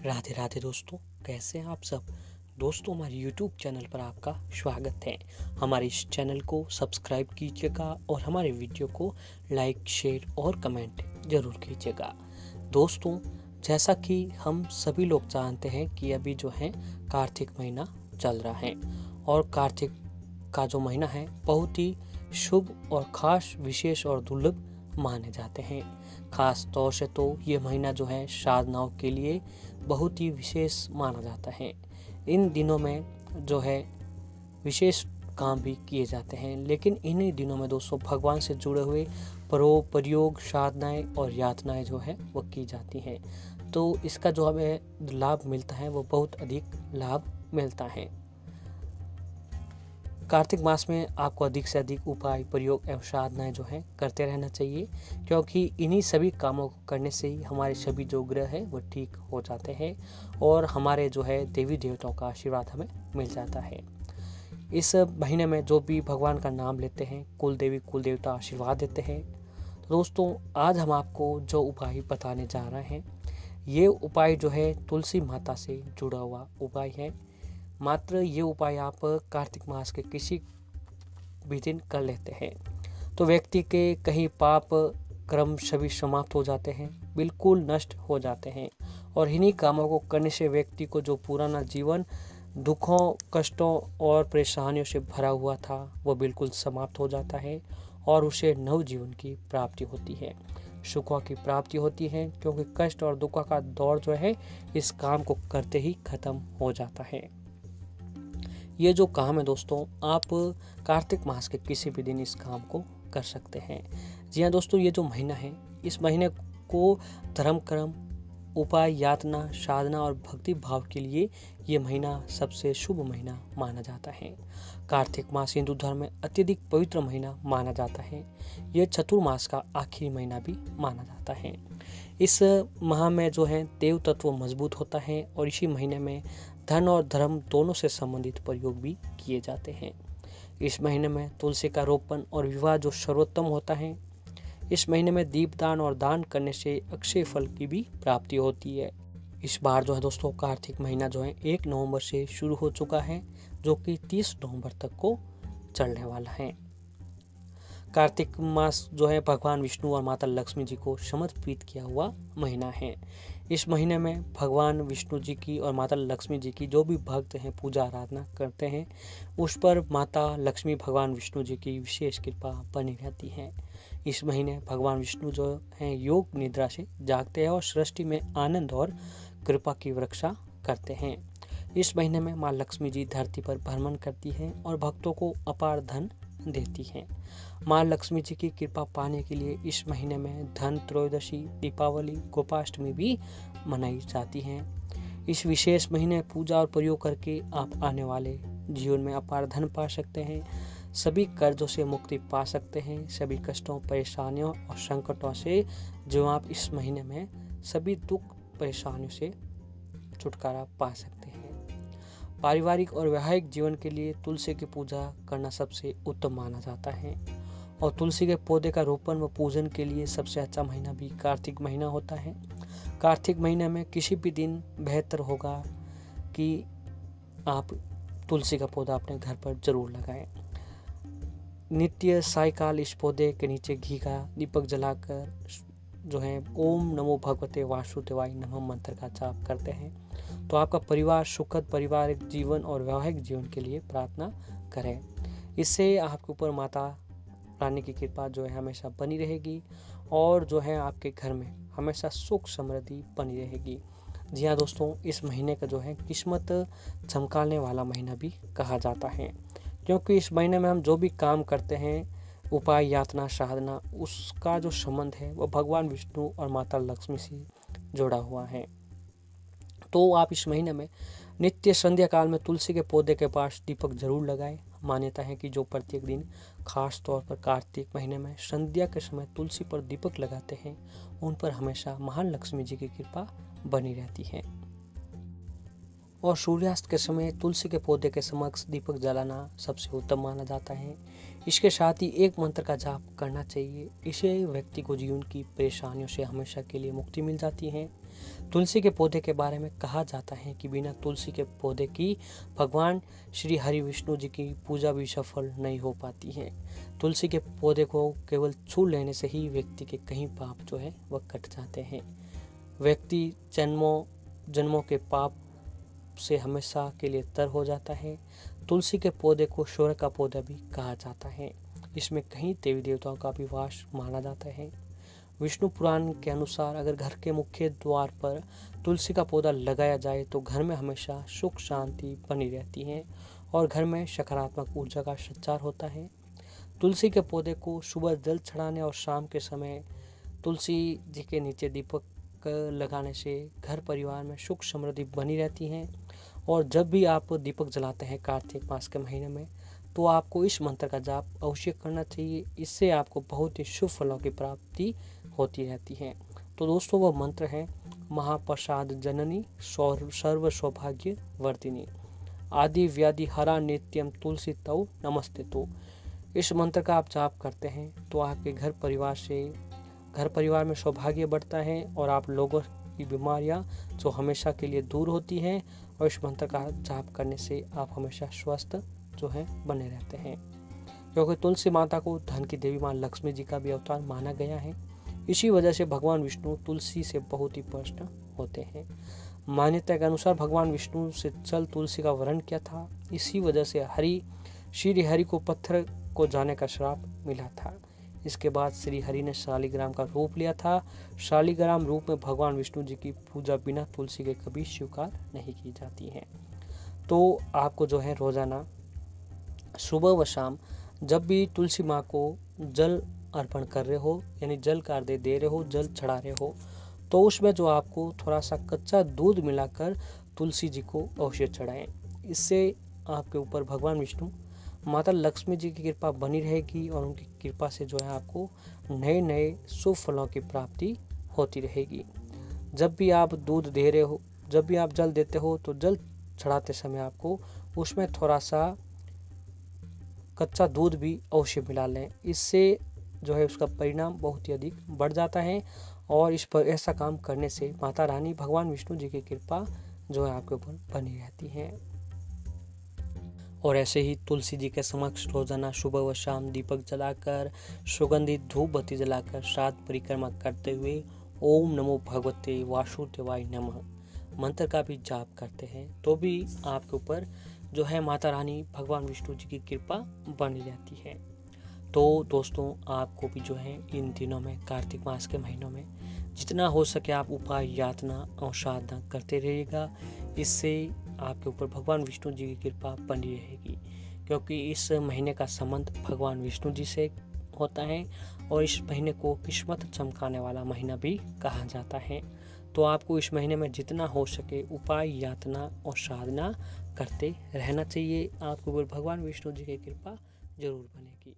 राधे राधे दोस्तों, कैसे हैं आप सब। दोस्तों, हमारे YouTube चैनल पर आपका स्वागत है। हमारे इस चैनल को सब्सक्राइब कीजिएगा और हमारे वीडियो को लाइक, शेयर और कमेंट ज़रूर कीजिएगा। दोस्तों, जैसा कि हम सभी लोग जानते हैं कि अभी जो है कार्तिक महीना चल रहा है और कार्तिक का जो महीना है बहुत ही शुभ और ख़ास, विशेष और दुर्लभ माने जाते हैं। खास तौर से तो ये महीना जो है साधनाओं के लिए बहुत ही विशेष माना जाता है। इन दिनों में जो है विशेष काम भी किए जाते हैं, लेकिन इन्हीं दिनों में दोस्तों भगवान से जुड़े हुए प्रयोग, साधनाएं और यातनाएं जो है वो की जाती हैं। तो इसका जो हमें लाभ मिलता है वो बहुत अधिक लाभ मिलता है। कार्तिक मास में आपको अधिक से अधिक उपाय, प्रयोग एवं साधनाएं जो है करते रहना चाहिए, क्योंकि इन्हीं सभी कामों को करने से ही हमारे सभी जो ग्रह है वो ठीक हो जाते हैं और हमारे जो है देवी देवताओं का आशीर्वाद हमें मिल जाता है। इस महीने में जो भी भगवान का नाम लेते हैं, कुल देवी कुल देवता आशीर्वाद देते हैं। तो दोस्तों, आज हम आपको जो उपाय बताने जा रहे हैं, ये उपाय जो है तुलसी माता से जुड़ा हुआ उपाय है। मात्र ये उपाय आप कार्तिक मास के किसी भी दिन कर लेते हैं तो व्यक्ति के कहीं पाप कर्म सभी समाप्त हो जाते हैं, बिल्कुल नष्ट हो जाते हैं। और इन्हीं कामों को करने से व्यक्ति को जो पुराना जीवन दुखों, कष्टों और परेशानियों से भरा हुआ था वो बिल्कुल समाप्त हो जाता है और उसे नव जीवन की प्राप्ति होती है, सुखों की प्राप्ति होती है, क्योंकि कष्ट और दुखों का दौर जो है इस काम को करते ही खत्म हो जाता है। ये जो काम है दोस्तों, आप कार्तिक मास के किसी भी दिन इस काम को कर सकते हैं। जी हाँ दोस्तों, ये जो महीना है, इस महीने को धर्म, कर्म, उपाय, यातना, साधना और भक्ति भाव के लिए ये महीना सबसे शुभ महीना माना जाता है। कार्तिक मास हिंदू धर्म में अत्यधिक पवित्र महीना माना जाता है। ये चतुर्मास का आखिरी महीना भी माना जाता है। इस माह में जो है देव तत्व मजबूत होता है और इसी महीने में धन और धर्म दोनों से संबंधित प्रयोग भी किए जाते हैं। इस महीने में तुलसी का रोपण और विवाह जो सर्वोत्तम होता है। इस महीने में दीपदान और दान करने से अक्षय फल की भी प्राप्ति होती है। इस बार जो है दोस्तों कार्तिक महीना जो है 1 नवंबर से शुरू हो चुका है, जो कि 30 नवंबर तक को चलने वाला है। कार्तिक मास जो है भगवान विष्णु और माता लक्ष्मी जी को समर्पित किया हुआ महीना है। इस महीने में भगवान विष्णु जी की और माता लक्ष्मी जी की जो भी भक्त हैं पूजा आराधना करते हैं, उस पर माता लक्ष्मी, भगवान विष्णु जी की विशेष कृपा बनी रहती है। इस महीने भगवान विष्णु जो हैं योग निद्रा से जागते हैं और सृष्टि में आनंद और कृपा की वर्षा करते हैं। इस महीने में माँ लक्ष्मी जी धरती पर भ्रमण करती हैं और भक्तों को अपार धन देती हैं। माँ लक्ष्मी जी की कृपा पाने के लिए इस महीने में धन त्रयोदशी, दीपावली, गोपाष्टमी भी मनाई जाती हैं। इस विशेष महीने पूजा और प्रयोग करके आप आने वाले जीवन में अपार धन पा सकते हैं, सभी कर्जों से मुक्ति पा सकते हैं, सभी कष्टों, परेशानियों और संकटों से जो आप इस महीने में सभी दुख परेशानियों से छुटकारा पा सकते हैं। पारिवारिक और वैवाहिक जीवन के लिए तुलसी की पूजा करना सबसे उत्तम माना जाता है और तुलसी के पौधे का रोपण व पूजन के लिए सबसे अच्छा महीना भी कार्तिक महीना होता है। कार्तिक महीने में किसी भी दिन बेहतर होगा कि आप तुलसी का पौधा अपने घर पर जरूर लगाएं। नित्य सायकाल इस पौधे के नीचे घी का दीपक जलाकर जो है ओम नमो भगवते वासुदेवाय नमः मंत्र का जाप करते हैं तो आपका परिवार सुखद पारिवारिक जीवन और वैवाहिक जीवन के लिए प्रार्थना करें। इससे आपके ऊपर माता रानी की कृपा जो है हमेशा बनी रहेगी और जो है आपके घर में हमेशा सुख समृद्धि बनी रहेगी। जी हाँ दोस्तों, इस महीने का जो है किस्मत चमकाने वाला महीना भी कहा जाता है, क्योंकि इस महीने में हम जो भी काम करते हैं, उपाय, यातना, साधना, उसका जो संबंध है वो भगवान विष्णु और माता लक्ष्मी से जुड़ा हुआ है। तो आप इस महीने में नित्य संध्या काल में तुलसी के पौधे के पास दीपक जरूर लगाएं। मान्यता है कि जो प्रत्येक दिन खास तौर पर कार्तिक महीने में संध्या के समय तुलसी पर दीपक लगाते हैं, उन पर हमेशा महान लक्ष्मी जी की कृपा बनी रहती है। और सूर्यास्त के समय तुलसी के पौधे के समक्ष दीपक जलाना सबसे उत्तम माना जाता है। इसके साथ ही एक मंत्र का जाप करना चाहिए। इससे व्यक्ति को जीवन की परेशानियों से हमेशा के लिए मुक्ति मिल जाती है। तुलसी के पौधे के बारे में कहा जाता है कि बिना तुलसी के पौधे की भगवान श्री हरि विष्णु जी की पूजा भी सफल नहीं हो पाती है। तुलसी के पौधे को केवल छू लेने से ही व्यक्ति के कई पाप जो है वह कट जाते हैं। व्यक्ति जन्मों के पाप से हमेशा के लिए तर हो जाता है। तुलसी के पौधे को स्वर्ग का पौधा भी कहा जाता है। इसमें कई देवी देवताओं का भी वास माना जाता है। विष्णु पुराण के अनुसार अगर घर के मुख्य द्वार पर तुलसी का पौधा लगाया जाए तो घर में हमेशा सुख शांति बनी रहती है और घर में सकारात्मक ऊर्जा का संचार होता है। तुलसी के पौधे को सुबह जल चढ़ाने और शाम के समय तुलसी जी के नीचे दीपक लगाने से घर परिवार में सुख समृद्धि बनी रहती है। और जब भी आप दीपक जलाते हैं कार्तिक मास के महीने में, तो आपको इस मंत्र का जाप अवश्य करना चाहिए। इससे आपको बहुत ही शुभ फलों की प्राप्ति होती रहती है। तो दोस्तों, वह मंत्र है महाप्रसाद जननी सर्व सौभाग्य वर्धिनी आदि व्याधि हरा नित्यम तुलसी तव नमस्ते। तो इस मंत्र का आप जाप करते हैं तो आपके घर परिवार में सौभाग्य बढ़ता है और आप लोगों की बीमारियां जो हमेशा के लिए दूर होती हैं। और इस मंत्र का जाप करने से आप हमेशा स्वस्थ जो है बने रहते हैं, क्योंकि तुलसी माता को धन की देवी माँ लक्ष्मी जी का भी अवतार माना गया है। इसी वजह से भगवान विष्णु तुलसी से बहुत ही प्रसन्न होते हैं। मान्यता के अनुसार भगवान विष्णु से जल तुलसी का वरण किया था। इसी वजह से श्री हरि को पत्थर को जाने का श्राप मिला था। इसके बाद श्री हरि ने शालिग्राम का रूप लिया था। शालिग्राम रूप में भगवान विष्णु जी की पूजा बिना तुलसी के कभी स्वीकार नहीं की जाती है। तो आपको जो है रोजाना सुबह व शाम जब भी तुलसी माँ को जल अर्पण कर रहे हो, यानी जल का अर्घ्य दे रहे हो, जल चढ़ा रहे हो, तो उसमें जो आपको थोड़ा सा कच्चा दूध मिलाकर तुलसी जी को अवश्य चढ़ाएं। इससे आपके ऊपर भगवान विष्णु माता लक्ष्मी जी की कृपा बनी रहेगी और उनकी कृपा से जो है आपको नए नए शुभ फलों की प्राप्ति होती रहेगी। जब भी आप दूध दे रहे हो, जब भी आप जल देते हो, तो जल चढ़ाते समय आपको उसमें थोड़ा सा कच्चा दूध भी अवश्य मिला लें। इससे जो है उसका परिणाम बहुत ही अधिक बढ़ जाता है और इस पर ऐसा काम करने से माता रानी भगवान विष्णु जी की कृपा जो है आपके ऊपर बनी रहती है। और ऐसे ही तुलसी जी के समक्ष रोजाना सुबह व शाम दीपक जलाकर सुगंधित धूप बत्ती जलाकर 7 परिक्रमा करते हुए ओम नमो भगवते वासुदेवाय नमः मंत्र का भी जाप करते हैं तो भी आपके ऊपर जो है माता रानी भगवान विष्णु जी की कृपा बनी रहती है। तो दोस्तों, आपको भी जो है इन दिनों में कार्तिक मास के महीनों में जितना हो सके आप उपाय यातना और साधना करते रहिएगा। इससे आपके ऊपर भगवान विष्णु जी की कृपा बनी रहेगी, क्योंकि इस महीने का संबंध भगवान विष्णु जी से होता है और इस महीने को किस्मत चमकाने वाला महीना भी कहा जाता है। तो आपको इस महीने में जितना हो सके उपाय यातना और साधना करते रहना चाहिए। आपके ऊपर भगवान विष्णु जी की कृपा जरूर बनेगी।